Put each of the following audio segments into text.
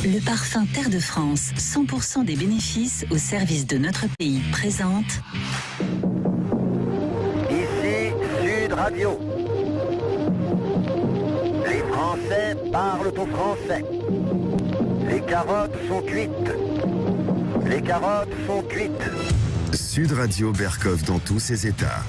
Le parfum Terre de France, 100% des bénéfices au service de notre pays, présente... Ici Sud Radio. Les Français parlent au français. Les carottes sont cuites. Les carottes sont cuites. Sud Radio Berkov dans tous ses états.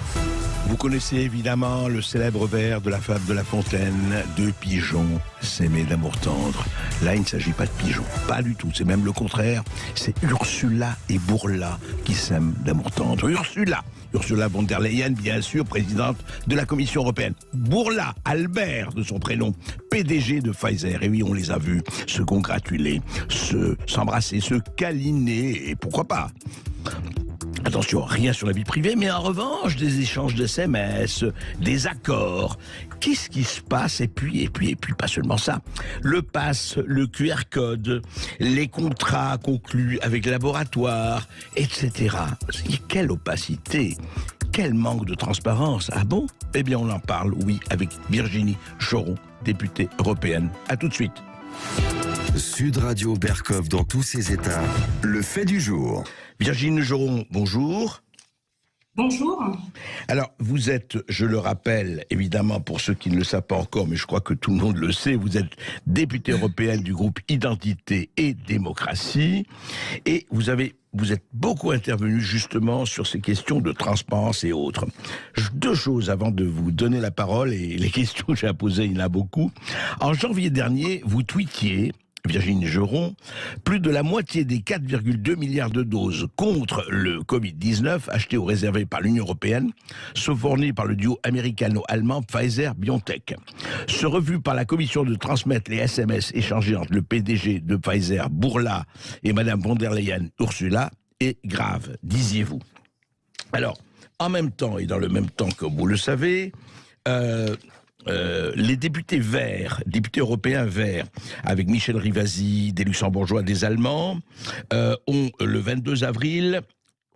Vous connaissez évidemment le célèbre vers de la fable de La Fontaine, deux pigeons s'aimaient d'amour tendre. Là, il ne s'agit pas de pigeons, pas du tout, c'est même le contraire. C'est Ursula et Bourla qui s'aiment d'amour tendre. Ursula von der Leyen, bien sûr, présidente de la Commission européenne. Bourla, Albert de son prénom, PDG de Pfizer. Et oui, on les a vus se congratuler, s'embrasser, se câliner, et pourquoi pas. Attention, rien sur la vie privée, mais en revanche, des échanges de SMS, des accords. Qu'est-ce qui se passe? Et puis, pas seulement ça. Le pass, le QR code, les contrats conclus avec les laboratoires, etc. Quelle opacité! Quel manque de transparence! Ah bon? Eh bien, on en parle, oui, avec Virginie Choron, députée européenne. À tout de suite. Sud Radio Berkov dans tous ses états. Le fait du jour. Virginie Choron, bonjour. Bonjour. Alors, vous êtes, je le rappelle, évidemment, pour ceux qui ne le savent pas encore, mais je crois que tout le monde le sait, vous êtes députée européenne du groupe Identité et Démocratie, et vous êtes beaucoup intervenu justement sur ces questions de transparence et autres. Deux choses avant de vous donner la parole, et les questions que j'ai à poser, il y en a beaucoup. En janvier dernier, vous tweetiez, Virginie Choron, plus de la moitié des 4,2 milliards de doses contre le Covid-19 achetées ou réservées par l'Union européenne sont fournies par le duo américano-allemand Pfizer-BioNTech. Ce revu par la commission de transmettre les SMS échangés entre le PDG de Pfizer, Bourla, et Madame von der Leyen, Ursula, est grave, disiez-vous. Alors, en même temps et dans le même temps, comme vous le savez, les députés verts, députés européens verts, avec Michel Rivasi, des Luxembourgeois, des Allemands, ont, le 22 avril,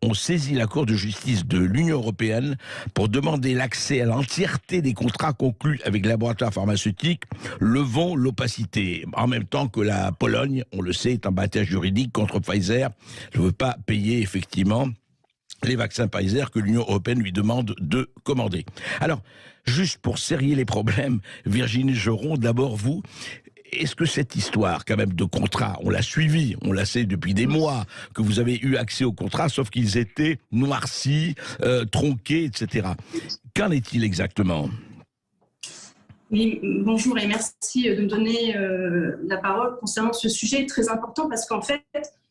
ont saisi la Cour de justice de l'Union européenne pour demander l'accès à l'entièreté des contrats conclus avec les laboratoires pharmaceutiques, levant l'opacité. En même temps que la Pologne, on le sait, est en bataille juridique contre Pfizer, ne veut pas payer effectivement les vaccins Pfizer que l'Union européenne lui demande de commander. Alors, juste pour serrer les problèmes, Virginie Choron, d'abord vous, est-ce que cette histoire quand même de contrat, on l'a suivi, on la sait depuis des mois, que vous avez eu accès aux contrats, sauf qu'ils étaient noircis, tronqués, etc. Qu'en est-il exactement ? Oui, bonjour et merci de me donner la parole concernant ce sujet très important parce qu'en fait,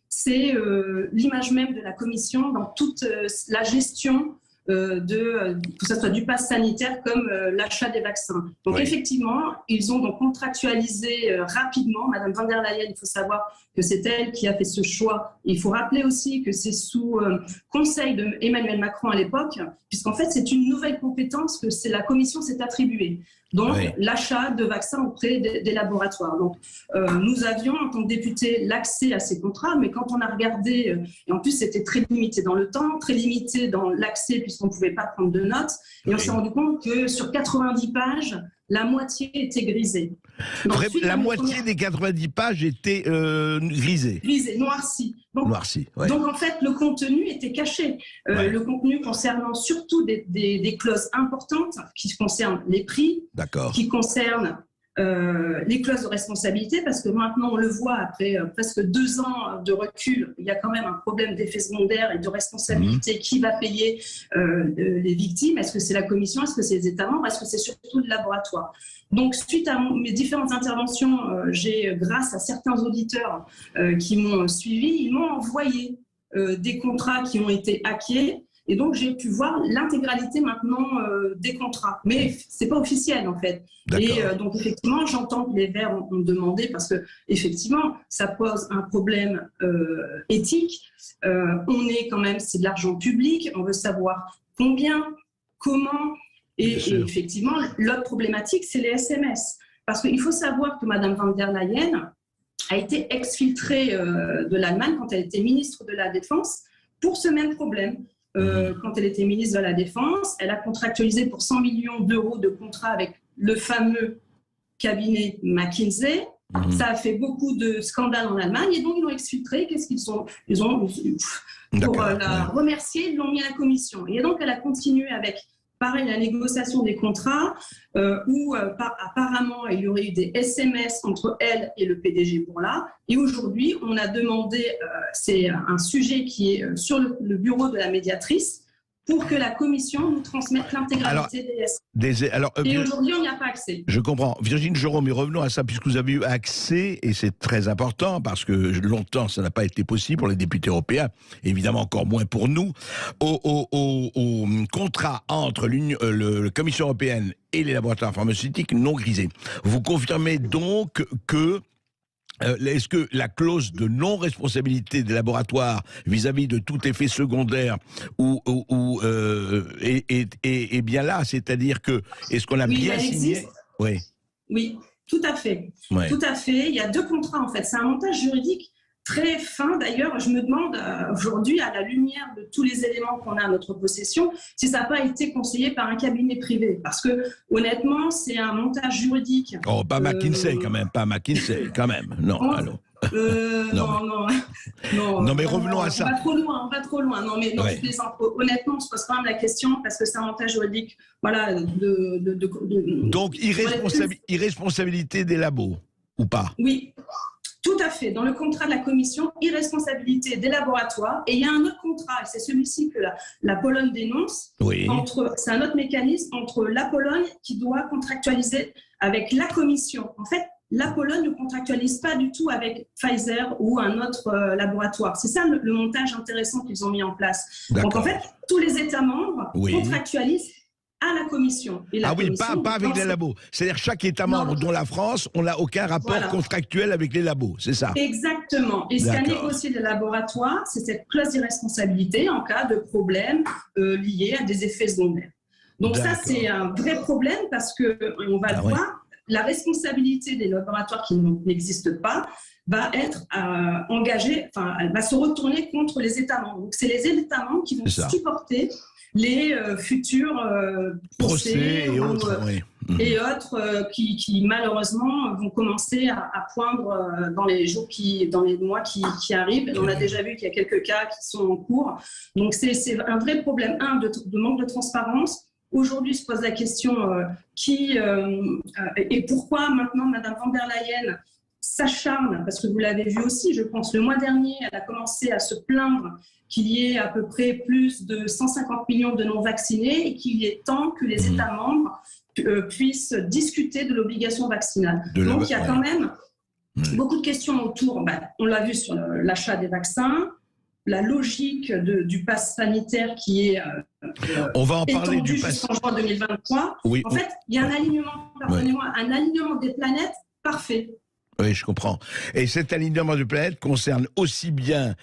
c'est l'image même de la Commission dans toute la gestion que ce soit du pass sanitaire comme l'achat des vaccins. Donc oui. Effectivement, ils ont donc contractualisé rapidement. Madame von der Leyen, il faut savoir que c'est elle qui a fait ce choix. Il faut rappeler aussi que c'est sous conseil d'Emmanuel Macron à l'époque, puisqu'en fait c'est une nouvelle compétence que la Commission s'est attribuée. Donc oui. L'achat de vaccins auprès des laboratoires. Donc nous avions en tant que députés l'accès à ces contrats, mais quand on a regardé, et en plus c'était très limité dans le temps, très limité dans l'accès puisqu'on ne pouvait pas prendre de notes, et on s'est rendu compte que sur 90 pages, la moitié était grisée. Donc, la moitié des 90 pages étaient grisées. Grisées, noircies. Noircies, ouais. Donc en fait, le contenu était caché. Ouais. Le contenu concernant surtout des clauses importantes qui concernent les prix, qui concernent les clauses de responsabilité, parce que maintenant on le voit après presque 2 ans de recul, il y a quand même un problème d'effet secondaire et de responsabilité. Qui va payer les victimes? Est-ce que c'est la Commission? Est-ce que c'est les États membres? Est-ce que c'est surtout le laboratoire? Donc suite à mes différentes interventions, j'ai, grâce à certains auditeurs qui m'ont suivi, ils m'ont envoyé des contrats qui ont été hackés. Et donc, j'ai pu voir l'intégralité maintenant des contrats. Mais ce n'est pas officiel, en fait. Et donc, effectivement, j'entends que les Verts ont demandé, parce que effectivement, ça pose un problème éthique. On est quand même, c'est de l'argent public, on veut savoir combien, comment. Et effectivement, l'autre problématique, c'est les SMS. Parce qu'il faut savoir que Mme von der Leyen a été exfiltrée de l'Allemagne quand elle était ministre de la Défense pour ce même problème. Quand elle était ministre de la Défense, elle a contractualisé pour 100 millions d'euros de contrats avec le fameux cabinet McKinsey. Ça a fait beaucoup de scandales en Allemagne et donc ils l'ont exfiltré. Qu'est-ce qu'ils ont pour la remercier, ils l'ont mis à la commission. Et donc elle a continué avec, pareil, la négociation des contrats où apparemment il y aurait eu des SMS entre elle et le PDG Bourla. Et aujourd'hui, on a demandé, c'est un sujet qui est sur le bureau de la médiatrice, pour que la commission nous transmette l'intégralité des SMS. Et aujourd'hui, on n'y a pas accès. Je comprends. Virginie Jérôme, mais revenons à ça, puisque vous avez eu accès, et c'est très important, parce que longtemps, ça n'a pas été possible pour les députés européens, évidemment encore moins pour nous, au contrat entre la Commission européenne et les laboratoires pharmaceutiques non grisés. Vous confirmez donc que est-ce que la clause de non-responsabilité des laboratoires vis-à-vis de tout effet secondaire est bien là, c'est-à-dire que est-ce qu'on a bien signé? Oui, tout à fait. Ouais. Tout à fait. Il y a 2 contrats en fait. C'est un montage juridique très fin. D'ailleurs, je me demande aujourd'hui, à la lumière de tous les éléments qu'on a à notre possession, si ça n'a pas été conseillé par un cabinet privé. Parce que, honnêtement, c'est un montage juridique. Oh, pas McKinsey quand même, pas McKinsey quand même. Non, allô. Non, mais revenons à ça. On va trop loin. Non, mais je plaisante. Honnêtement, on se pose quand même la question parce que c'est un montage juridique. Voilà. Donc, irresponsabilité des labos, ou pas? Oui. Tout à fait. Dans le contrat de la Commission, irresponsabilité des laboratoires. Et il y a un autre contrat, et c'est celui-ci que la Pologne dénonce. Oui. C'est un autre mécanisme entre la Pologne qui doit contractualiser avec la Commission. En fait, la Pologne ne contractualise pas du tout avec Pfizer ou un autre laboratoire. C'est ça le montage intéressant qu'ils ont mis en place. Donc en fait, tous les États membres contractualisent à la Commission. Et la commission, pas avec les labos. C'est-à-dire chaque État membre, dont la France, on n'a aucun rapport contractuel avec les labos, c'est ça? Exactement. Et ce qu'a négocié le laboratoire, c'est cette clause d'irresponsabilité en cas de problème lié à des effets secondaires. Donc ça, c'est un vrai problème parce qu'on va le voir, la responsabilité des laboratoires qui n'existent pas va être engagée, enfin, elle va se retourner contre les États membres. Donc c'est les États membres qui vont supporter les futurs procès et autres, qui malheureusement vont commencer à poindre dans les jours dans les mois qui arrivent. Et on a déjà vu qu'il y a quelques cas qui sont en cours. Donc c'est un vrai problème, de manque de transparence. Aujourd'hui, se pose la question et pourquoi maintenant Madame von der Leyen s'acharne, parce que vous l'avez vu aussi, je pense, le mois dernier, elle a commencé à se plaindre qu'il y ait à peu près plus de 150 millions de non-vaccinés et qu'il est temps que les États membres puissent discuter de l'obligation vaccinale. Donc, il y a quand même beaucoup de questions autour. On l'a vu sur l'achat des vaccins, la logique du pass sanitaire qui est on va en parler du pass jusqu'en juin 2023. Oui, en fait, il y a un alignement des planètes parfait. Oui, je comprends. Et cet alignement de planète concerne aussi bien...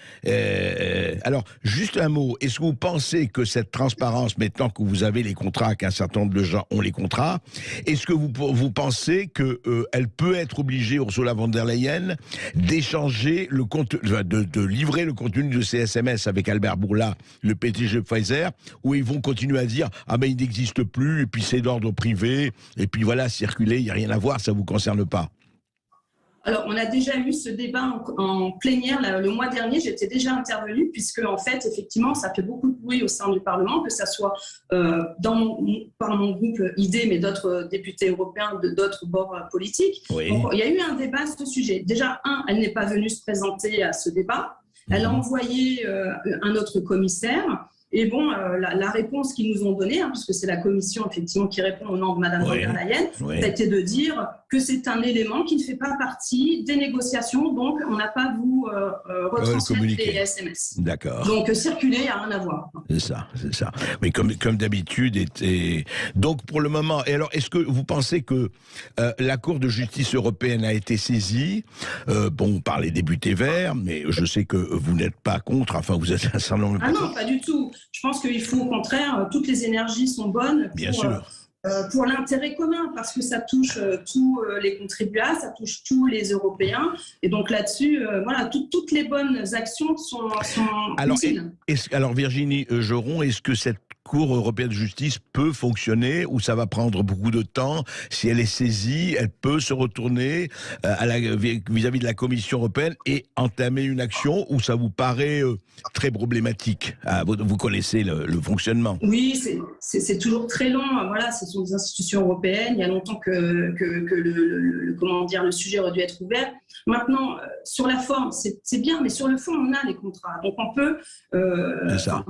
alors, juste un mot. Est-ce que vous pensez que cette transparence, maintenant que vous avez les contrats, qu'un certain nombre de gens ont les contrats, est-ce que vous pensez qu'elle peut être obligée, Ursula von der Leyen, d'échanger le contenu, de livrer le contenu de ces SMS avec Albert Bourla, le PDG Pfizer, où ils vont continuer à dire « Ah ben, il n'existe plus, et puis c'est d'ordre privé, et puis voilà, circuler, il n'y a rien à voir, ça ne vous concerne pas ». Alors, on a déjà eu ce débat en plénière le mois dernier. J'étais déjà intervenue puisque, en fait, effectivement, ça fait beaucoup de bruit au sein du Parlement, que ça soit par mon groupe ID, mais d'autres députés européens d'autres bords politiques. Oui. Donc, il y a eu un débat à ce sujet. Déjà, elle n'est pas venue se présenter à ce débat. Elle a envoyé un autre commissaire. Et bon, la réponse qu'ils nous ont donnée, puisque c'est la commission effectivement qui répond au nom de Madame von der Leyen, ça a été de dire que c'est un élément qui ne fait pas partie des négociations, donc on n'a pas à vous retransmettre les SMS. D'accord. Donc circuler, il n'y a rien à voir. C'est ça. Mais comme d'habitude, donc pour le moment, et alors est-ce que vous pensez que la Cour de justice européenne a été saisie par les députés verts, mais je sais que vous n'êtes pas contre, enfin vous êtes un certain nombre... Ah non, pas du tout. Je pense qu'il faut au contraire, toutes les énergies sont bonnes pour l'intérêt commun, parce que ça touche tous les contribuables, ça touche tous les Européens. Et donc là-dessus, toutes les bonnes actions sont utiles. Alors Virginie Joron, est-ce que cette Cour européenne de justice peut fonctionner, ou ça va prendre beaucoup de temps? Si elle est saisie, elle peut se retourner vis-à-vis de la Commission européenne et entamer une action, ou ça vous paraît très problématique? Vous connaissez le fonctionnement. Oui, c'est toujours très long. Voilà, ce sont des institutions européennes. Il y a longtemps que le sujet aurait dû être ouvert. Maintenant, sur la forme, c'est bien, mais sur le fond, on a les contrats. Donc on peut... c'est ça.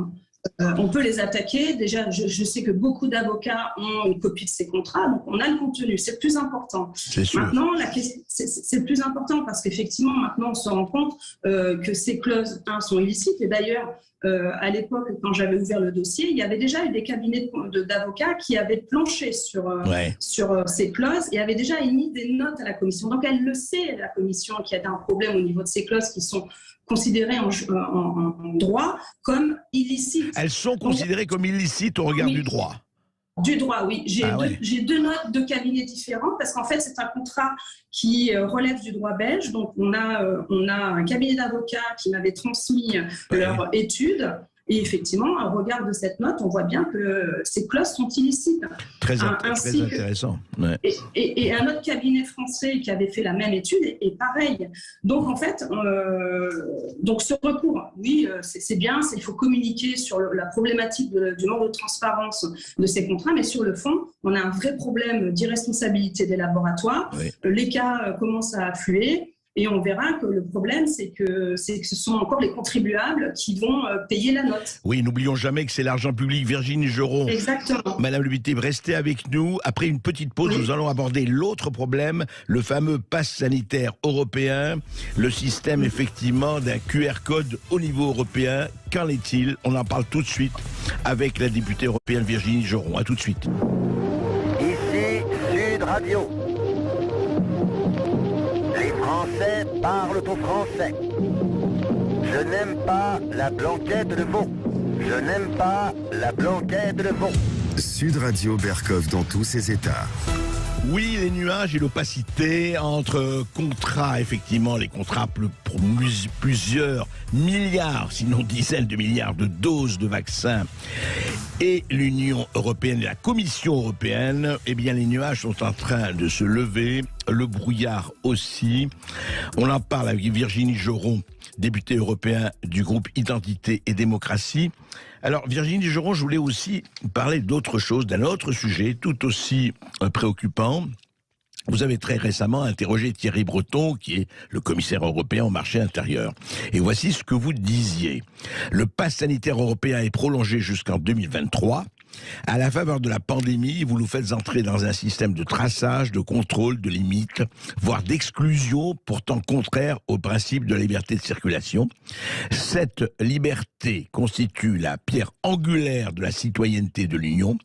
On peut les attaquer. Déjà, je sais que beaucoup d'avocats ont une copie de ces contrats, donc on a le contenu. C'est le plus important. C'est sûr. Maintenant, c'est le plus important parce qu'effectivement, maintenant, on se rend compte que ces clauses, sont illicites. Et d'ailleurs, à l'époque, quand j'avais ouvert le dossier, il y avait déjà eu des cabinets d'avocats qui avaient planché sur ces clauses et avaient déjà émis des notes à la Commission. Donc, elle le sait, la Commission, qu'il y a un problème au niveau de ces clauses qui sont considérées en droit comme illicites. Elles sont considérées comme illicites au regard du droit. Du droit, oui. J'ai deux notes de cabinets différents parce qu'en fait, c'est un contrat qui relève du droit belge. Donc, on a un cabinet d'avocats qui m'avait transmis leur étude. Et effectivement, au regard de cette note, on voit bien que ces clauses sont illicites. Très intéressant. Ouais. Et un autre cabinet français qui avait fait la même étude est pareil. Donc, en fait, ce recours, oui, c'est bien. Il faut communiquer sur la problématique du manque de transparence de ces contrats. Mais sur le fond, on a un vrai problème d'irresponsabilité des laboratoires. Oui. Les cas commencent à affluer. Et on verra que le problème, c'est que ce sont encore les contribuables qui vont payer la note. Oui, n'oublions jamais que c'est l'argent public. Virginie Geron. Exactement. Madame le député, restez avec nous. Après une petite pause, nous allons aborder l'autre problème, le fameux pass sanitaire européen, le système effectivement d'un QR code au niveau européen. Qu'en est-il? On en parle tout de suite avec la députée européenne Virginie Geron. À tout de suite. Ici Sud Radio. Les Français parlent au français. Je n'aime pas la blanquette de veau. Je n'aime pas la blanquette de veau. Sud Radio Berkov dans tous ses états. Oui, les nuages et l'opacité entre contrats, effectivement, les contrats pour plusieurs milliards, sinon dizaines de milliards de doses de vaccins, et l'Union européenne et la Commission européenne, eh bien, les nuages sont en train de se lever, le brouillard aussi. On en parle avec Virginie Geron, députée européen du groupe Identité et Démocratie. Alors, Virginie Geron, je voulais aussi parler d'autre chose, d'un autre sujet tout aussi préoccupant. Vous avez très récemment interrogé Thierry Breton, qui est le commissaire européen au marché intérieur. Et voici ce que vous disiez. Le pass sanitaire européen est prolongé jusqu'en 2023. À la faveur de la pandémie, vous nous faites entrer dans un système de traçage, de contrôle, de limite, voire d'exclusion, pourtant contraire au principe de la liberté de circulation. Cette liberté constitue la pierre angulaire de la citoyenneté de l'Union.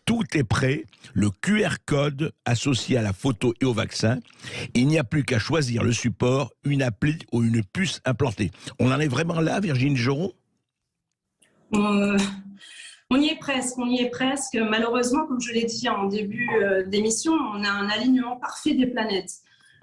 Tout est prêt, le QR code associé à la photo et au vaccin. Il n'y a plus qu'à choisir le support, une appli ou une puce implantée. On en est vraiment là, Virginie Geron ? On y est presque. Malheureusement, comme je l'ai dit en début d'émission, on a un alignement parfait des planètes.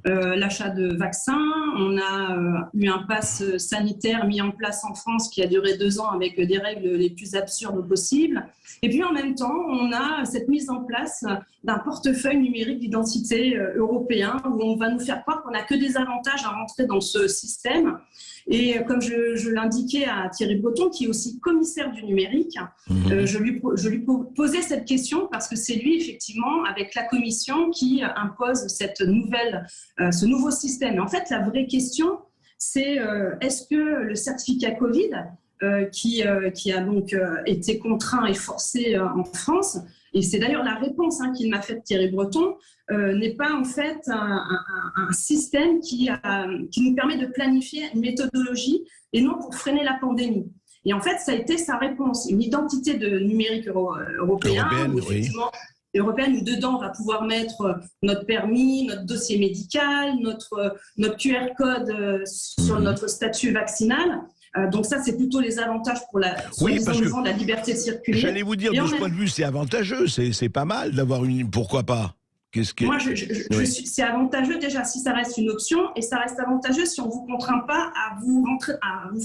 L'achat de vaccins, on a eu un pass sanitaire mis en place en France qui a duré 2 ans avec des règles les plus absurdes possibles. Et puis en même temps, on a cette mise en place d'un portefeuille numérique d'identité européen où on va nous faire croire qu'on n'a que des avantages à rentrer dans ce système. Et comme je l'indiquais à Thierry Breton, qui est aussi commissaire du numérique, je lui posais cette question parce que c'est lui, effectivement, avec la Commission, qui impose ce nouveau système. Et en fait, la vraie question, c'est est-ce que le certificat Covid, qui a donc été contraint et forcé en France, et c'est d'ailleurs la réponse qu'il m'a faite Thierry Breton, n'est pas en fait un système qui nous permet de planifier une méthodologie et non pour freiner la pandémie. Et en fait, ça a été sa réponse, une identité de numérique européen, où effectivement, européenne, où dedans on va pouvoir mettre notre permis, notre dossier médical, notre QR code sur notre statut vaccinal. Donc ça, c'est plutôt les avantages pour la la liberté de circuler. J'allais vous dire, de ce point de vue, c'est avantageux, c'est pas mal d'avoir une... Pourquoi pas ? Moi, c'est avantageux déjà si ça reste une option, et ça reste avantageux si on ne vous contraint pas à vous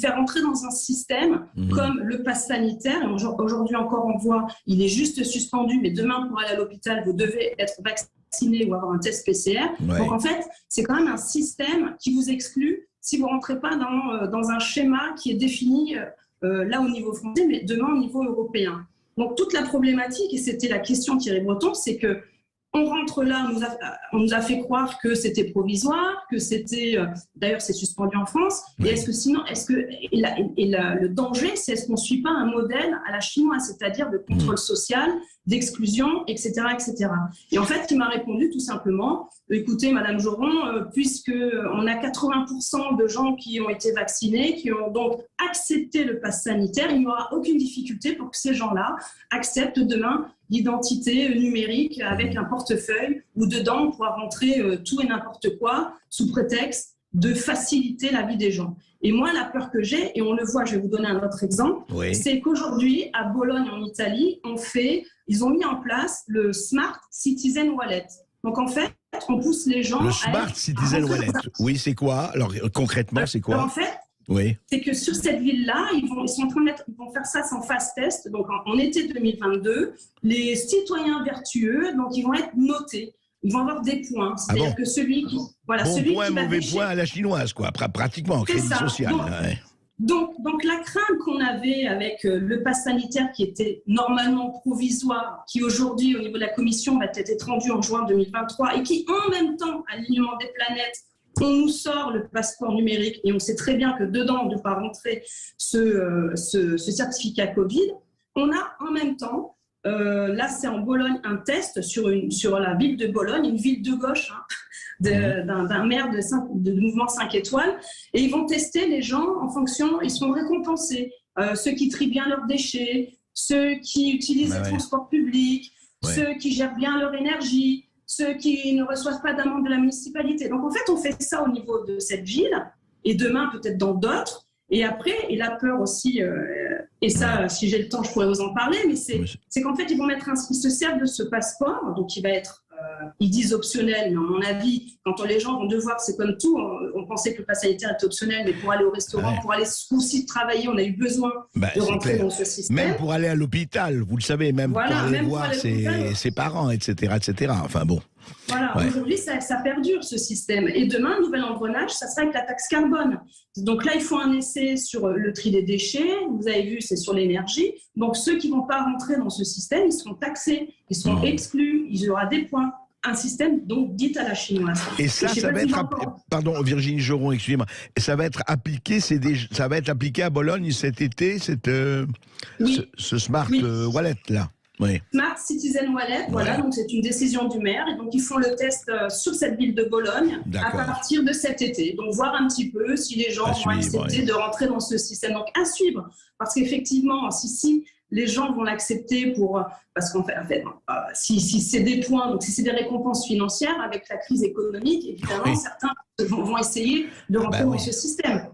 faire rentrer dans un système comme le pass sanitaire. Aujourd'hui encore, on voit, il est juste suspendu, mais demain, pour aller à l'hôpital, vous devez être vacciné ou avoir un test PCR. Donc en fait, c'est quand même un système qui vous exclut si vous ne rentrez pas dans un schéma qui est défini là au niveau français, mais demain au niveau européen. Donc toute la problématique, et c'était la question de Thierry Breton, c'est que on rentre là, on nous a fait croire que c'était provisoire, que c'était, d'ailleurs c'est suspendu en France, et le danger, c'est est-ce qu'on ne suit pas un modèle à la chinoise, c'est-à-dire de contrôle social, d'exclusion, etc., etc. Et en fait, il m'a répondu tout simplement, écoutez, Madame Joron, puisqu'on a 80% de gens qui ont été vaccinés, qui ont donc accepté le pass sanitaire, il n'y aura aucune difficulté pour que ces gens-là acceptent demain l'identité numérique avec un portefeuille où dedans on pourra rentrer tout et n'importe quoi sous prétexte de faciliter la vie des gens. Et moi, la peur que j'ai, et on le voit, je vais vous donner un autre exemple, c'est qu'aujourd'hui, à Bologne, en Italie, ils ont mis en place le Smart Citizen Wallet. Donc en fait, on pousse les gens Le Smart Citizen Wallet, oui, c'est quoi? Alors concrètement, c'est quoi? En fait, c'est que sur cette ville-là, ils sont en train ils vont faire ça sans phase test. Donc en été 2022, les citoyens vertueux, donc ils vont être notés. Ils vont avoir des points. C'est-à-dire que celui qui point, mauvais point à la chinoise, quoi. Pratiquement, crédit social. Donc la crainte qu'on avait avec le pass sanitaire qui était normalement provisoire, qui aujourd'hui au niveau de la commission va être étendu en juin 2023 et qui en même temps, à l'alignement des planètes, on nous sort le passeport numérique et on sait très bien que dedans on ne doit pas rentrer ce certificat Covid. On a en même temps, là c'est en Bologne, un test sur la ville de Bologne, une ville de gauche, d'un maire de mouvement 5 étoiles, et ils vont tester les gens en fonction, ils seront récompensés, ceux qui trient bien leurs déchets, ceux qui utilisent les transports publics, ceux qui gèrent bien leur énergie, ceux qui ne reçoivent pas d'amende de la municipalité. Donc en fait, on fait ça au niveau de cette ville, et demain peut-être dans d'autres, et après, et la peur aussi, et ça, si j'ai le temps, je pourrais vous en parler, mais c'est qu'en fait, ils se servent de ce passeport, donc il va être, ils disent optionnel, mais à mon avis, quand les gens vont devoir, c'est comme tout, on pensait que le pass sanitaire était optionnel, mais pour aller au restaurant, pour aller aussi travailler, on a eu besoin de rentrer dans ce système. Même pour aller à l'hôpital, vous le savez, même pour aller voir ses parents, etc., etc. Enfin bon. Voilà, aujourd'hui, ça perdure ce système. Et demain, nouvel engrenage, ça sera avec la taxe carbone. Donc là, il faut un essai sur le tri des déchets. Vous avez vu, c'est sur l'énergie. Donc ceux qui ne vont pas rentrer dans ce système, ils seront taxés, ils seront exclus, il y aura des points. Un système donc dit à la chinoise. Et ça va être, pardon Virginie Joron, excusez-moi, ça va être appliqué, ça va être appliqué à Bologne cet été, ce Smart Wallet là. Smart Citizen Wallet, voilà, donc c'est une décision du maire, et donc ils font le test sur cette ville de Bologne à partir de cet été. Donc voir un petit peu si les gens vont accepter de rentrer dans ce système. Donc à suivre, parce qu'effectivement, si les gens vont l'accepter parce qu'en fait, si c'est des points, donc si c'est des récompenses financières, avec la crise économique, évidemment, certains vont essayer de rentrer dans ce système.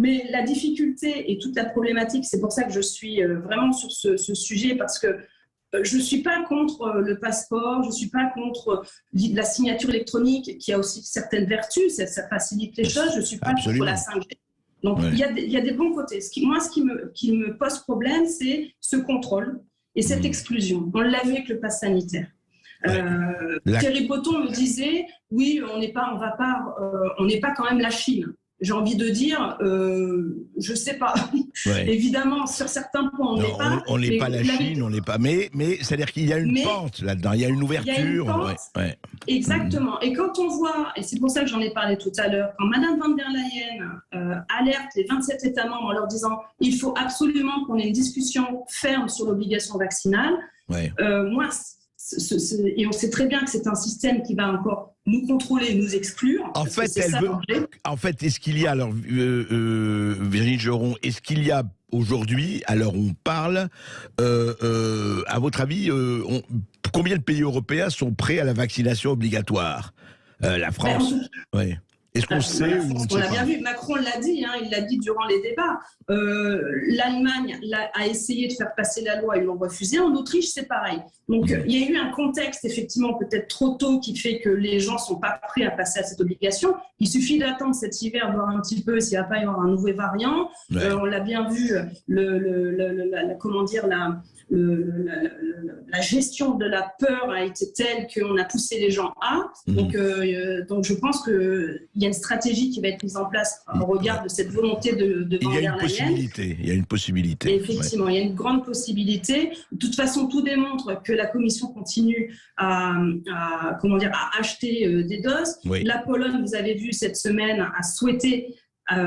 Mais la difficulté et toute la problématique, c'est pour ça que je suis vraiment sur ce sujet, parce que je ne suis pas contre le passeport, je ne suis pas contre la signature électronique qui a aussi certaines vertus, ça facilite les choses, je ne suis pas contre la 5G. Donc il y a des bons côtés. Ce qui me pose problème, c'est ce contrôle et cette exclusion. On l'a vu avec le pass sanitaire. Thierry Breton me disait, oui, on n'est pas quand même la Chine. J'ai envie de dire, je sais pas. Évidemment, sur certains points, on n'est pas la Chine, on n'est pas. Mais c'est-à-dire qu'il y a une pente là-dedans, il y a une ouverture. Il y a une pente, exactement. Et quand on voit, et c'est pour ça que j'en ai parlé tout à l'heure, quand Madame von der Leyen alerte les 27 États membres en leur disant, il faut absolument qu'on ait une discussion ferme sur l'obligation vaccinale. Moi. Et on sait très bien que c'est un système qui va encore nous contrôler, nous exclure. En fait, est-ce qu'il y a, alors, Virginie Joron, est-ce qu'il y a aujourd'hui, alors on parle, à votre avis, combien de pays européens sont prêts à la vaccination obligatoire? La France, Est-ce qu'on sait ou on ne sait l'a pas? bien vu. Macron l'a dit, il l'a dit durant les débats. L'Allemagne a essayé de faire passer la loi, ils l'ont refusé. En Autriche, c'est pareil. Donc, il y a eu un contexte, effectivement, peut-être trop tôt, qui fait que les gens ne sont pas prêts à passer à cette obligation. Il suffit d'attendre cet hiver, voir un petit peu s'il ne va pas y avoir un nouveau variant. Ouais. On l'a bien vu, la gestion de la peur a été telle qu'on a poussé les gens à. Donc je pense qu'il y a une stratégie qui va être mise en place au regard de cette volonté de Van der Leyen. Il y a une possibilité. Et effectivement, il y a une grande possibilité. De toute façon, tout démontre que la Commission continue à acheter des doses. Oui. La Pologne, vous avez vu cette semaine, a souhaité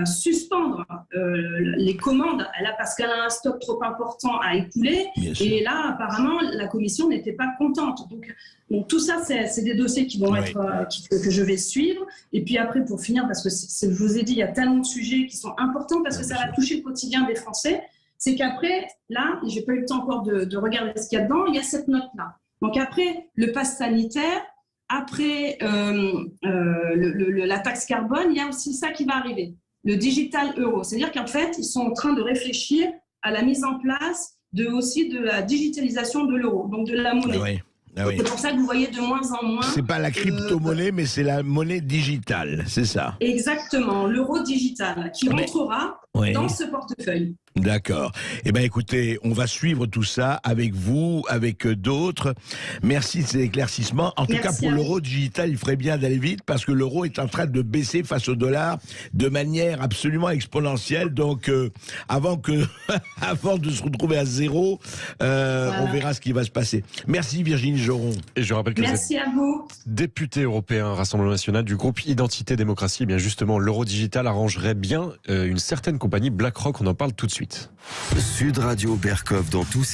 suspendre les commandes parce qu'elle a un stock trop important à écouler. Et là, apparemment, la Commission n'était pas contente. Donc tout ça, c'est des dossiers qui vont être que je vais suivre. Et puis après, pour finir, parce que je vous ai dit, il y a tellement de sujets qui sont importants parce que ça va toucher le quotidien des Français, c'est qu'après, là, je n'ai pas eu le temps encore de regarder ce qu'il y a dedans, il y a cette note-là. Donc après, le pass sanitaire, après la taxe carbone, il y a aussi ça qui va arriver. Le digital euro. C'est-à-dire qu'en fait, ils sont en train de réfléchir à la mise en place aussi de la digitalisation de l'euro, donc de la monnaie. C'est pour ça que vous voyez de moins en moins... C'est pas la crypto-monnaie, mais c'est la monnaie digitale, c'est ça? Exactement, l'euro digital, qui rentrera dans ce portefeuille. D'accord. Eh bien, écoutez, on va suivre tout ça avec vous, avec d'autres. Merci de ces éclaircissements. En tout cas, pour l'euro digital, il ferait bien d'aller vite parce que l'euro est en train de baisser face au dollar de manière absolument exponentielle. Donc, avant de se retrouver à zéro, on verra ce qui va se passer. Merci Virginie Joron. Et je rappelle que merci à vous. Député européen Rassemblement National du groupe Identité Démocratie. Eh bien justement, l'euro digital arrangerait bien une certaine compagnie, BlackRock. On en parle tout de suite. Sud Radio Berkov dans tous ses